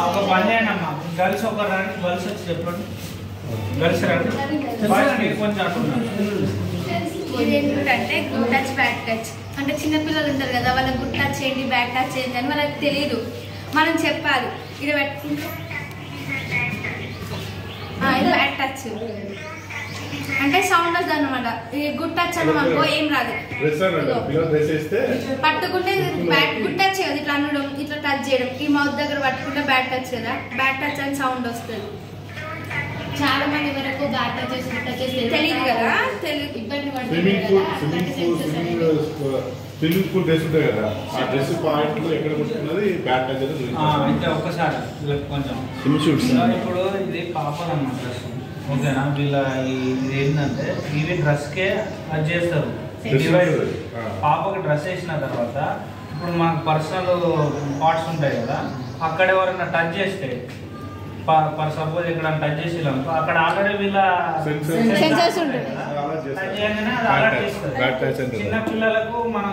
ఒక పని చేయండి అమ్మా, గర్ల్స్ ఒక రండి, గర్ల్స్ వచ్చి చెప్పండి, గర్ల్స్ రండి, కొంచెం అంటున్నారు. ఇది ఏంటంటే గుడ్ టచ్ బ్యాడ్ టచ్ అంటే చిన్నపిల్లలు ఉంటారు కదా, వాళ్ళకి గుడ్ టచ్ చేయండి బ్యాడ్ టచ్ చేయండి అని వాళ్ళకి తెలియదు, మనం చెప్పాలి. ఇది పెట్టుకుంటే ఇది బ్యాడ్ టచ్ అంటే సౌండ్ వస్తుంది అనమాట. గుడ్ టచ్ అన్నమనుకో ఏం రాదు, పట్టుకుంటే గుడ్ టచ్ కదా, ఇట్లా అనడం ఇట్లా టచ్ చేయడం, ఈ మౌత్ దగ్గర పట్టుకుంటే బ్యాడ్ టచ్ కదా, బ్యాడ్ టచ్ అని సౌండ్ వస్తుంది. చాలా మంది వరకు బ్యాడ్ టచెస్ తెలియదు కదా, ఇబ్బంది స్విమ్మింగ్ పూల్ డ్రెస్ ఉంటాయి కదా, ఆ డ్రెస్ పాయింట్ లో ఎక్కడ కొట్టుకున్నది బ్యాడ్ టచ్ అంటే ఒక్కసారి కొంచెం ఇప్పుడు ఇది పాపలు అన్నమాట డ్రెస్, ఓకేనా? వీళ్ళ ఇది ఏంటంటే ఇవి డ్రెస్కే అది చేస్తారు. పాపకి డ్రెస్ వేసిన తర్వాత ఇప్పుడు మనకు పర్సనల్ పార్ట్స్ ఉంటాయి కదా, అక్కడ ఎవరైనా టచ్ చేస్తే సపోజ్ ఇక్కడ టచ్ చేసేయాలనుకో అక్కడ ఆల్రెడీ వీళ్ళ టచ్ చేయగానే అది అలర్ట్ చేస్తుంది. చిన్న పిల్లలకు మనం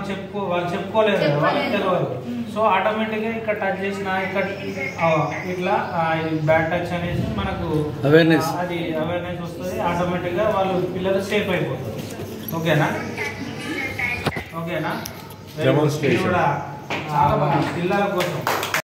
వాళ్ళు చెప్పుకోలేదు కదా, వాళ్ళకి తెలియదు. సో ఆటోమేటిక్గా ఇక్కడ టచ్ చేసిన ఇక్కడ ఇట్లా బ్యాడ్ టచ్ అనేసి మనకు అవేర్నెస్ వస్తుంది. ఆటోమేటిక్గా వాళ్ళు పిల్లలు సేఫ్ అయిపోతారు. ఓకేనా? ఓకేనా? కూడా పిల్లల కోసం